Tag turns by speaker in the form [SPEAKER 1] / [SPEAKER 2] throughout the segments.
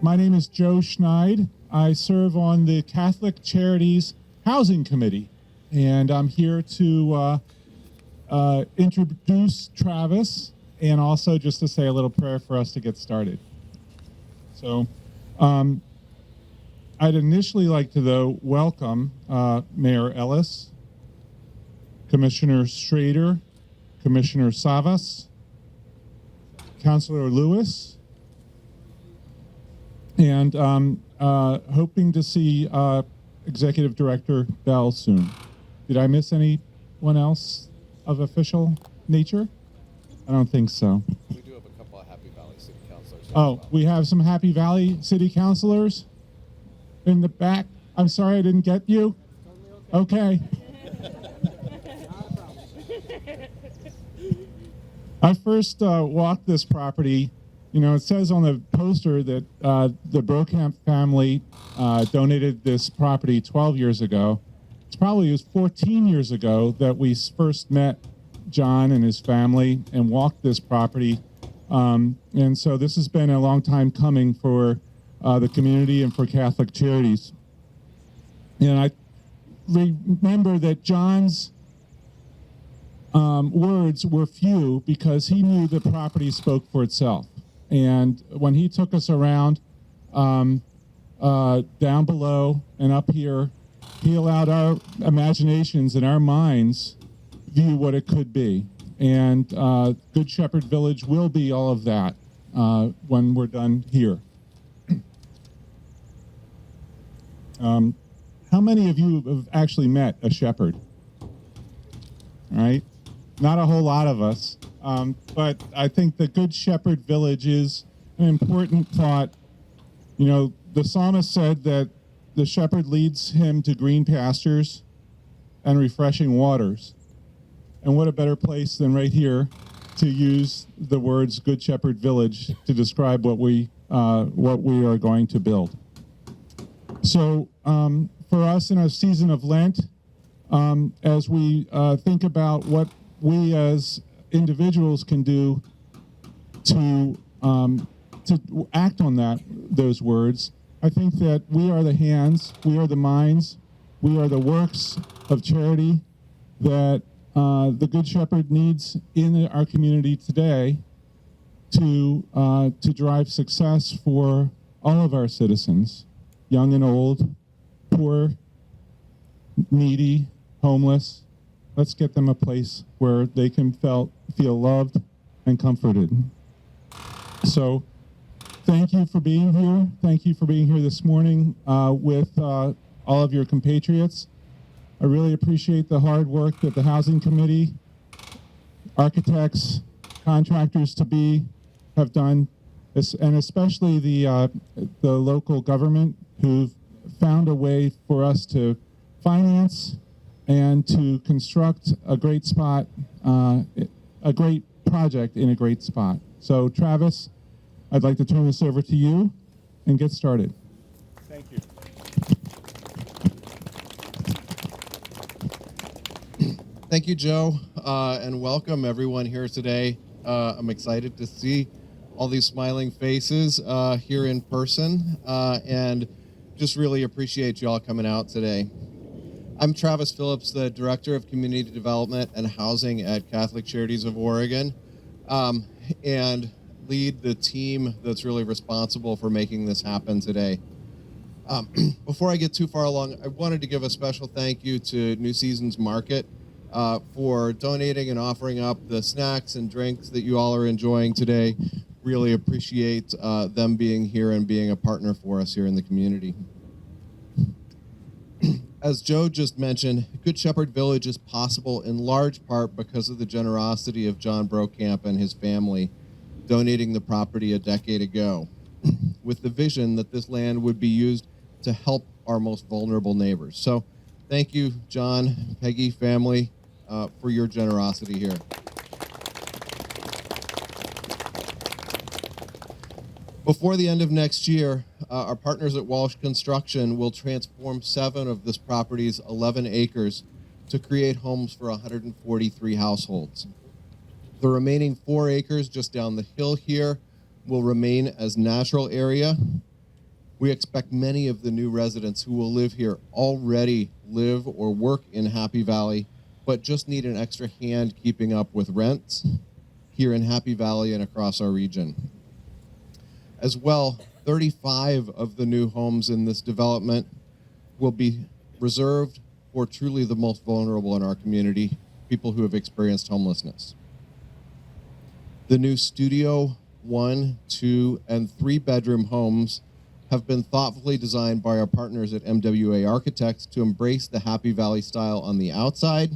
[SPEAKER 1] My name is Joe Schneid. I serve on the Catholic Charities Housing Committee, and I'm here to introduce Travis and also just to say a little prayer for us to get started. So I'd initially like to, though, welcome Mayor Ellis, Commissioner Schrader, Commissioner Savas, Councilor Lewis, and hoping to see Executive Director Bell soon. Did I miss anyone else of official nature? I don't think so.
[SPEAKER 2] We do have a couple of Happy Valley City Councilors.
[SPEAKER 1] Oh, we have some Happy Valley City Councilors in the back. I'm sorry I didn't get you. Okay. I first walked this property. You know, it says on the poster that the Brokamp family donated this property 12 years ago. It was 14 years ago that we first met John and his family and walked this property. And so this has been a long time coming for the community and for Catholic Charities. And I remember that John's words were few because he knew the property spoke for itself. And when he took us around down below and up here, he allowed our imaginations and our minds view what it could be. And Good Shepherd Village will be all of that when we're done here. How many of you have actually met a shepherd? All right? Not a whole lot of us. But I think the Good Shepherd Village is an important thought. You know, the psalmist said that the shepherd leads him to green pastures and refreshing waters. And what a better place than right here to use the words Good Shepherd Village to describe what we are going to build. So for us in a season of Lent, as we think about what we as individuals can do to act on those words, I think that we are the hands, we are the minds, we are the works of charity that the Good Shepherd needs in our community today to drive success for all of our citizens, young and old, poor, needy, homeless. Let's get them a place where they can feel loved and comforted. So thank you for being here. Thank you for being here this morning with all of your compatriots. I really appreciate the hard work that the Housing Committee, architects, contractors to be have done, and especially the local government who've found a way for us to finance and to construct a great spot, a great project in a great spot. So Travis, I'd like to turn this over to you and get started. Thank you.
[SPEAKER 2] Thank you, Joe, and welcome everyone here today. I'm excited to see all these smiling faces here in person, and just really appreciate you all coming out today. I'm Travis Phillips, the Director of Community Development and Housing at Catholic Charities of Oregon, and lead the team that's really responsible for making this happen today. Before I get too far along, I wanted to give a special thank you to New Seasons Market for donating and offering up the snacks and drinks that you all are enjoying today. Really appreciate them being here and being a partner for us here in the community. As Joe just mentioned, Good Shepherd Village is possible in large part because of the generosity of John Brokamp and his family donating the property a decade ago, with the vision that this land would be used to help our most vulnerable neighbors. So thank you, John, Peggy, family, for your generosity here. Before the end of next year, our partners at Walsh Construction will transform 7 of this property's 11 acres to create homes for 143 households. The remaining 4 acres just down the hill here will remain as natural area. We expect many of the new residents who will live here already live or work in Happy Valley, but just need an extra hand keeping up with rents here in Happy Valley and across our region. As well, 35 of the new homes in this development will be reserved for truly the most vulnerable in our community, people who have experienced homelessness. The new studio 1, 2, and 3 bedroom homes have been thoughtfully designed by our partners at MWA Architects to embrace the Happy Valley style on the outside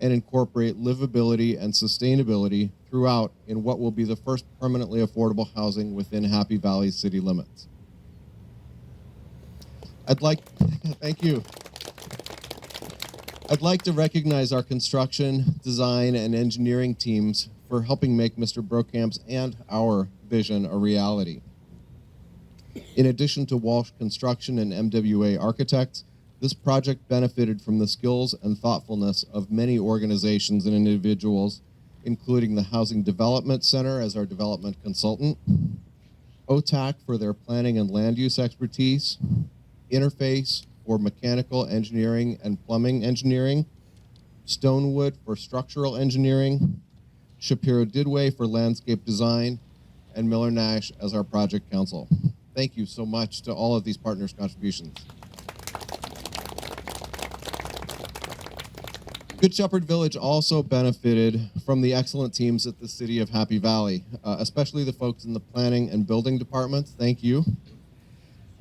[SPEAKER 2] and incorporate livability and sustainability throughout in what will be the first permanently affordable housing within Happy Valley's city limits. Thank you. I'd like to recognize our construction, design, and engineering teams for helping make Mr. Brokamp's and our vision a reality. In addition to Walsh Construction and MWA Architects, this project benefited from the skills and thoughtfulness of many organizations and individuals, including the Housing Development Center as our development consultant, OTAC for their planning and land use expertise, Interface for mechanical engineering and plumbing engineering, Stonewood for structural engineering, Shapiro Didway for landscape design, and Miller Nash as our project counsel. Thank you so much to all of these partners' contributions. Good Shepherd Village also benefited from the excellent teams at the City of Happy Valley, especially the folks in the planning and building departments. Thank you.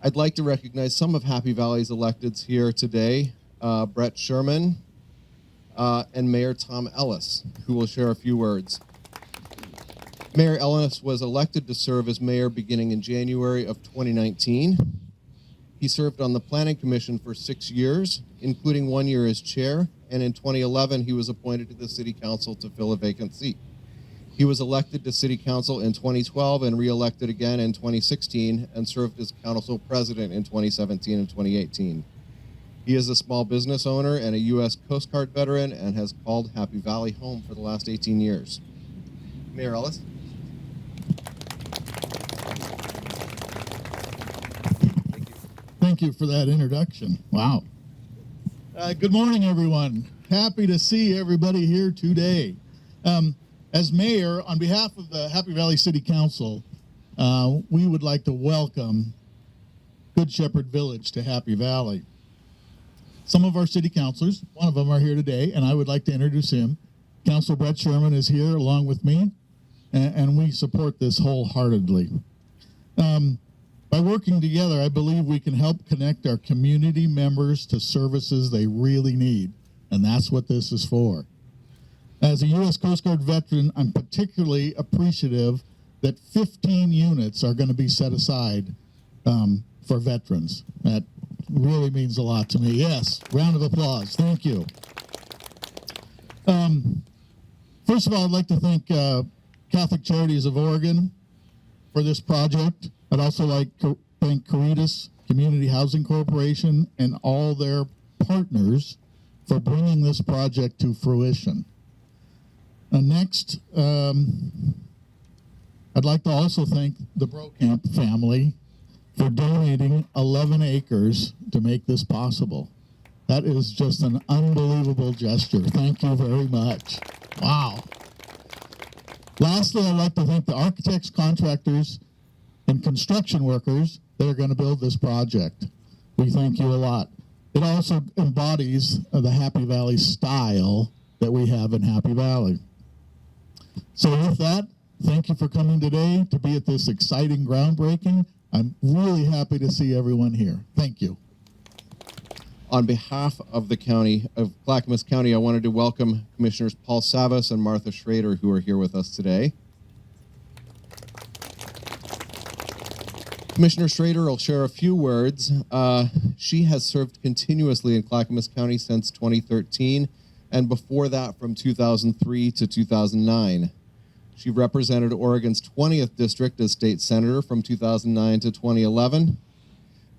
[SPEAKER 2] I'd like to recognize some of Happy Valley's electeds here today, Brett Sherman and Mayor Tom Ellis, who will share a few words. Mayor Ellis was elected to serve as mayor beginning in January of 2019. He served on the Planning Commission for 6 years, including 1 year as chair, and in 2011, he was appointed to the City Council to fill a vacant seat. He was elected to City Council in 2012 and re-elected again in 2016 and served as Council President in 2017 and 2018. He is a small business owner and a U.S. Coast Guard veteran and has called Happy Valley home for the last 18 years. Mayor Ellis.
[SPEAKER 3] Thank you for that introduction. Wow. Good morning, everyone. Happy to see everybody here today. As mayor, on behalf of the Happy Valley City Council, we would like to welcome Good Shepherd Village to Happy Valley. Some of our city councilors, one of them are here today, and I would like to introduce him. Councilor Brett Sherman is here along with me, and we support this wholeheartedly. By working together, I believe we can help connect our community members to services they really need, and that's what this is for. As a U.S. Coast Guard veteran, I'm particularly appreciative that 15 units are going to be set aside for veterans. That really means a lot to me. Yes, round of applause. Thank you. First of all, I'd like to thank Catholic Charities of Oregon for this project. I'd also like to thank Caritas Community Housing Corporation and all their partners for bringing this project to fruition. Next, I'd like to also thank the Brokamp family for donating 11 acres to make this possible. That is just an unbelievable gesture. Thank you very much. Wow. Lastly, I'd like to thank the architects, contractors, and construction workers that are going to build this project. We thank you a lot. It also embodies the Happy Valley style that we have in Happy Valley. So with that, thank you for coming today to be at this exciting groundbreaking. I'm really happy to see everyone here. Thank you.
[SPEAKER 2] On behalf of the county of Clackamas County, I wanted to welcome Commissioners Paul Savas and Martha Schrader, who are here with us today. Commissioner Schrader will share a few words. She has served continuously in Clackamas County since 2013, and before that from 2003 to 2009. She represented Oregon's 20th district as state senator from 2009 to 2011.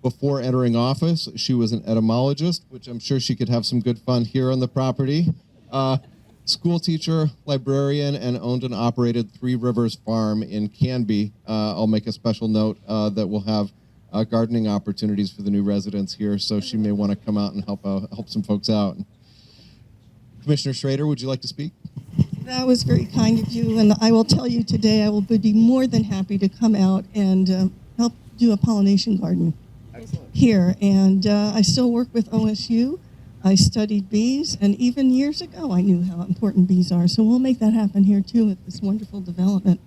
[SPEAKER 2] Before entering office, she was an etymologist, which I'm sure she could have some good fun here on the property, school teacher, librarian, and owned and operated Three Rivers Farm in Canby. I'll make a special note that we'll have gardening opportunities for the new residents here, so she may want to come out and help some folks out. Commissioner Schrader, would you like to speak?
[SPEAKER 4] That was very kind of you, and I will tell you today I will be more than happy to come out and help do a pollination garden. Excellent. Here. And I still work with OSU. I studied bees, and even years ago I knew how important bees are, so we'll make that happen here too with this wonderful development.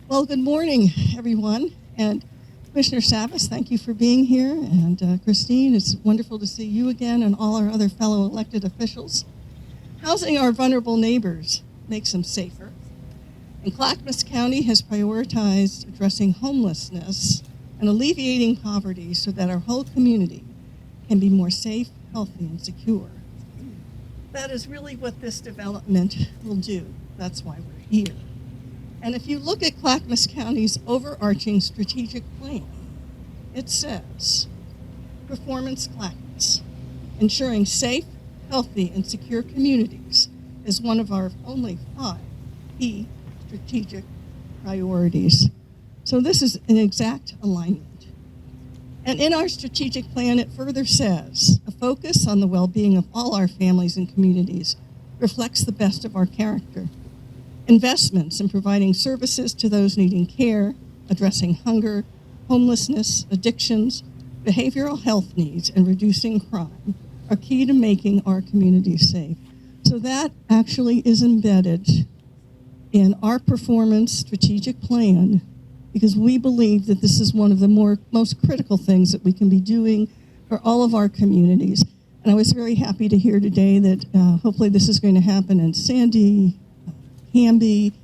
[SPEAKER 4] Well, good morning, everyone, and Commissioner Savas, thank you for being here, and Christine, it's wonderful to see you again and all our other fellow elected officials. Housing our vulnerable neighbors makes them safer. And Clackamas County has prioritized addressing homelessness and alleviating poverty so that our whole community can be more safe, healthy, and secure. That is really what this development will do. That's why we're here. And if you look at Clackamas County's overarching strategic plan, it says, Performance Clackamas, ensuring safe, healthy, and secure communities is one of our only 5 key strategic priorities. So this is an exact alignment. And in our strategic plan, it further says, a focus on the well-being of all our families and communities reflects the best of our character. Investments in providing services to those needing care, addressing hunger, homelessness, addictions, behavioral health needs, and reducing crime are key to making our communities safe. So that actually is embedded in our performance strategic plan, because we believe that this is one of the most critical things that we can be doing for all of our communities. And I was very happy to hear today that hopefully this is going to happen in Sandy, Canby,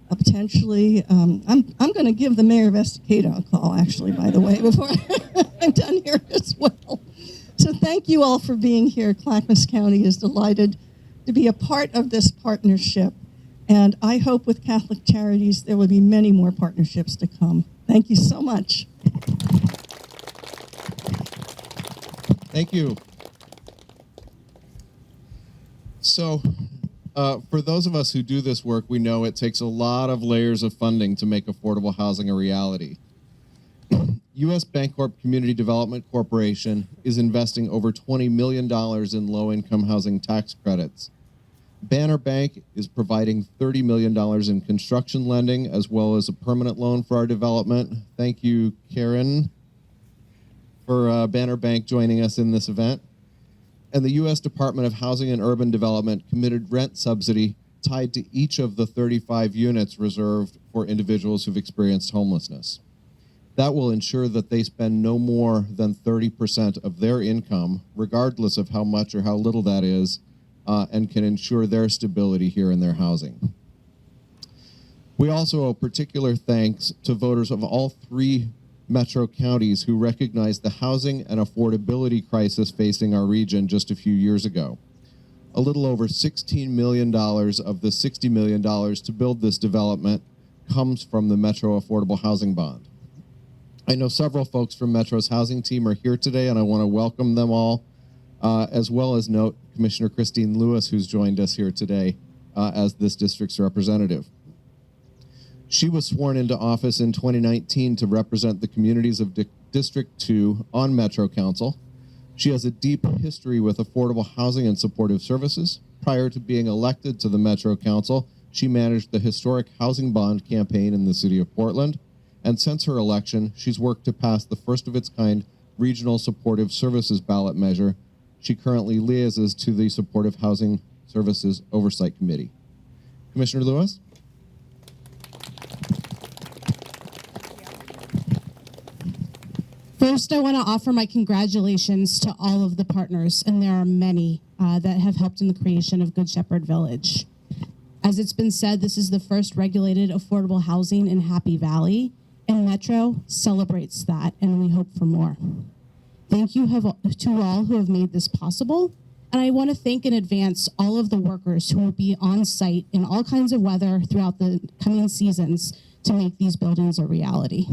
[SPEAKER 4] potentially. I'm going to give the mayor of Estacado a call, actually, by the way, before I'm done here as well. So thank you all for being here. Clackamas County is delighted to be a part of this partnership. And I hope with Catholic Charities, there will be many more partnerships to come. Thank you so much.
[SPEAKER 2] Thank you. So, for those of us who do this work, we know it takes a lot of layers of funding to make affordable housing a reality. U.S. Bancorp Community Development Corporation is investing over $20 million in low-income housing tax credits. Banner Bank is providing $30 million in construction lending as well as a permanent loan for our development. Thank you, Karen, for Banner Bank joining us in this event. And the U.S. Department of Housing and Urban Development committed rent subsidy tied to each of the 35 units reserved for individuals who've experienced homelessness. That will ensure that they spend no more than 30% of their income, regardless of how much or how little that is, and can ensure their stability here in their housing. We also owe particular thanks to voters of all 3 metro counties who recognized the housing and affordability crisis facing our region just a few years ago. A little over $16 million of the $60 million to build this development comes from the Metro Affordable Housing Bond. I know several folks from Metro's housing team are here today, and I want to welcome them all, as well as note Commissioner Christine Lewis, who's joined us here today as this district's representative. She was sworn into office in 2019 to represent the communities of District 2 on Metro Council. She has a deep history with affordable housing and supportive services. Prior to being elected to the Metro Council, she managed the historic housing bond campaign in the city of Portland. And since her election, she's worked to pass the first of its kind regional supportive services ballot measure. She currently liaises to the Supportive Housing Services Oversight Committee. Commissioner Lewis?
[SPEAKER 5] First, I want to offer my congratulations to all of the partners, and there are many that have helped in the creation of Good Shepherd Village. As it's been said, this is the first regulated affordable housing in Happy Valley, and Metro celebrates that, and we hope for more. Thank you to all who have made this possible, And I want to thank in advance all of the workers who will be on site in all kinds of weather throughout the coming seasons to make these buildings a reality.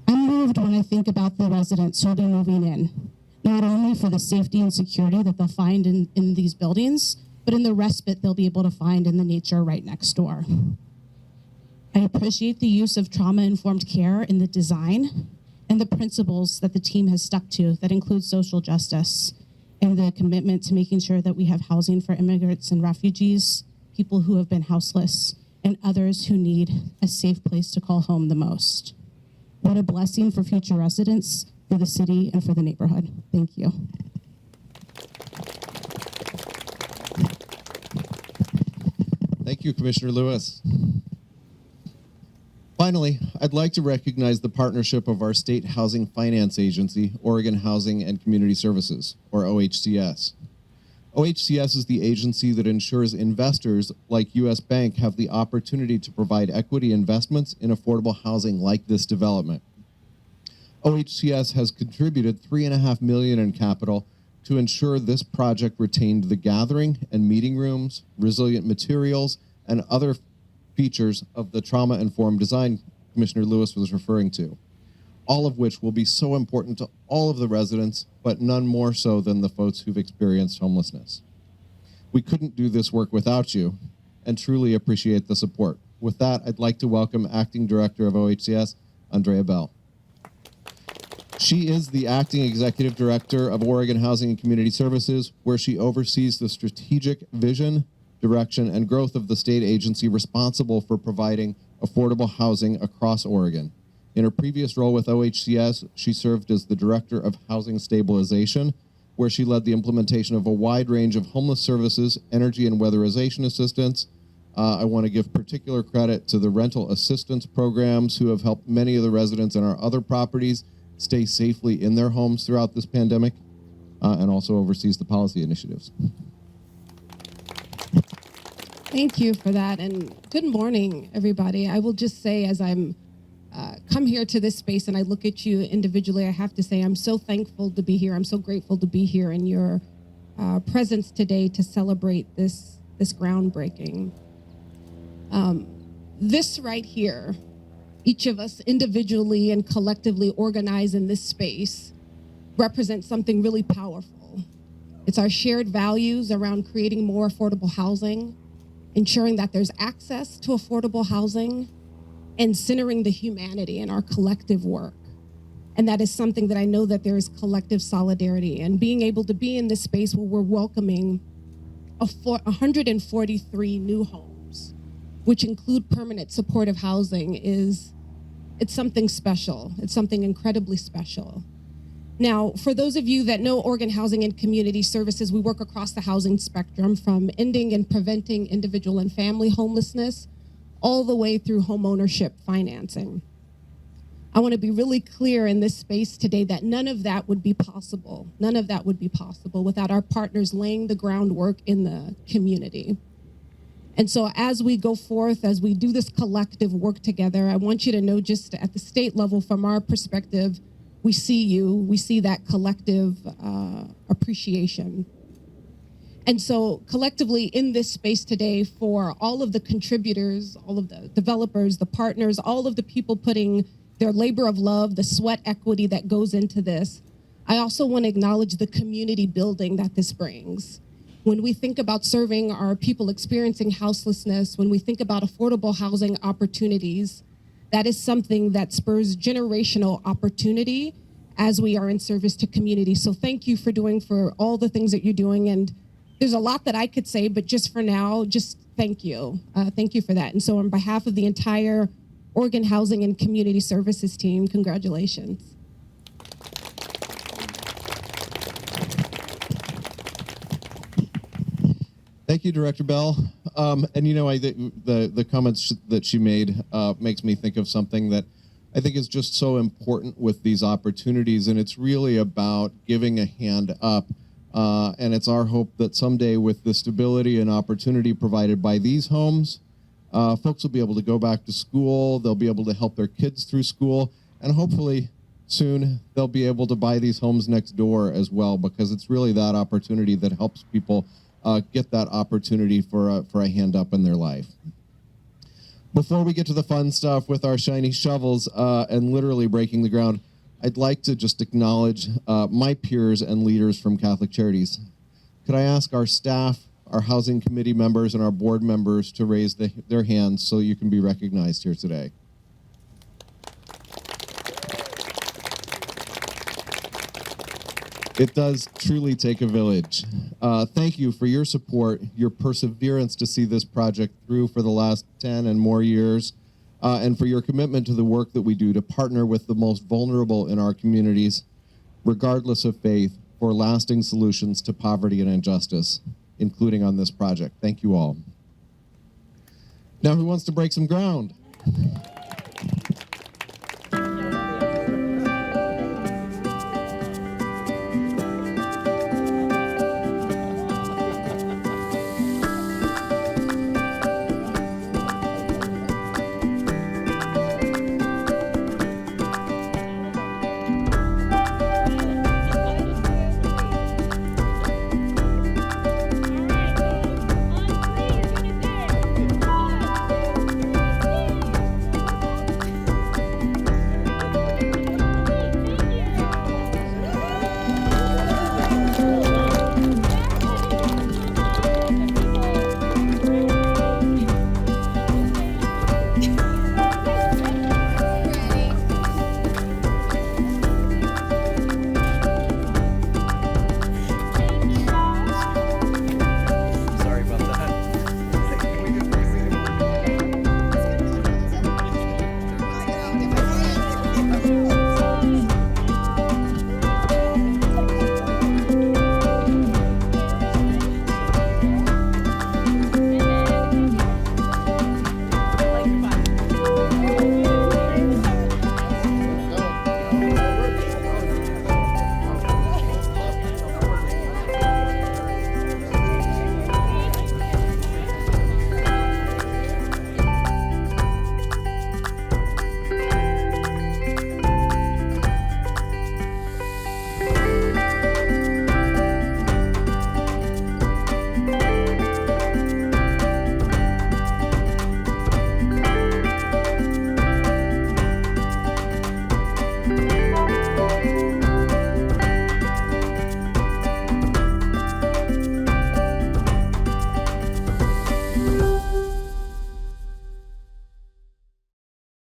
[SPEAKER 5] I'm moved when I think about the residents who will be moving in, not only for the safety and security that they'll find in these buildings, but in the respite they'll be able to find in the nature right next door. I appreciate the use of trauma-informed care in the design and the principles that the team has stuck to that include social justice and the commitment to making sure that we have housing for immigrants and refugees, people who have been houseless, and others who need a safe place to call home the most. What a blessing for future residents, for the city, and for the neighborhood. Thank you.
[SPEAKER 2] Thank you, Commissioner Lewis. Finally, I'd like to recognize the partnership of our state housing finance agency, Oregon Housing and Community Services, or OHCS. OHCS is the agency that ensures investors like U.S. Bank have the opportunity to provide equity investments in affordable housing like this development. OHCS has contributed $3.5 million in capital to ensure this project retained the gathering and meeting rooms, resilient materials, and other features of the trauma-informed design Commissioner Lewis was referring to, all of which will be so important to all of the residents, but none more so than the folks who've experienced homelessness. We couldn't do this work without you, and truly appreciate the support. With that, I'd like to welcome Acting Director of OHCS, Andrea Bell. She is the Acting Executive Director of Oregon Housing and Community Services, where she oversees the strategic vision, direction, and growth of the state agency responsible for providing affordable housing across Oregon. In her previous role with OHCS, she served as the Director of Housing Stabilization, where she led the implementation of a wide range of homeless services, energy and weatherization assistance. I want to give particular credit to the rental assistance programs who have helped many of the residents in our other properties stay safely in their homes throughout this pandemic, and also oversees the policy initiatives.
[SPEAKER 6] Thank you for that, and good morning, everybody. I will just say, as I'm come here to this space and I look at you individually, I have to say I'm so thankful to be here. I'm so grateful to be here in your presence today to celebrate this groundbreaking. This right here, each of us individually and collectively organized in this space, represents something really powerful. It's our shared values around creating more affordable housing, ensuring that there's access to affordable housing, and centering the humanity in our collective work. And that is something that I know that there is collective solidarity, and being able to be in this space where we're welcoming 143 new homes, which include permanent supportive housing, it's something special. It's something incredibly special. Now, for those of you that know Oregon Housing and Community Services, we work across the housing spectrum, from ending and preventing individual and family homelessness all the way through homeownership financing. I want to be really clear in this space today that none of that would be possible. None of that would be possible without our partners laying the groundwork in the community. And so as we go forth, as we do this collective work together, I want you to know, just at the state level, from our perspective, we see you, we see that collective appreciation. And so collectively in this space today, for all of the contributors, all of the developers, the partners, all of the people putting their labor of love, the sweat equity that goes into this, I also want to acknowledge the community building that this brings. When we think about serving our people experiencing houselessness, when we think about affordable housing opportunities, that is something that spurs generational opportunity as we are in service to community. So thank you for all the things that you're doing. And there's a lot that I could say, but just for now, just thank you. Thank you for that. And so on behalf of the entire Oregon Housing and Community Services team, congratulations.
[SPEAKER 2] Thank you, Director Bell. And you know, the comments that she made makes me think of something that I think is just so important with these opportunities, and it's really about giving a hand up. And it's our hope that someday, with the stability and opportunity provided by these homes, folks will be able to go back to school, they'll be able to help their kids through school, and hopefully soon they'll be able to buy these homes next door as well, because it's really that opportunity that helps people get that opportunity for a hand up in their life. Before we get to the fun stuff with our shiny shovels and literally breaking the ground, I'd like to just acknowledge my peers and leaders from Catholic Charities. Could I ask our staff, our housing committee members, and our board members to raise their hands so you can be recognized here today? It does truly take a village. Thank you for your support, your perseverance to see this project through for the last 10 and more years, and for your commitment to the work that we do to partner with the most vulnerable in our communities, regardless of faith, for lasting solutions to poverty and injustice, including on this project. Thank you all. Now, who wants to break some ground?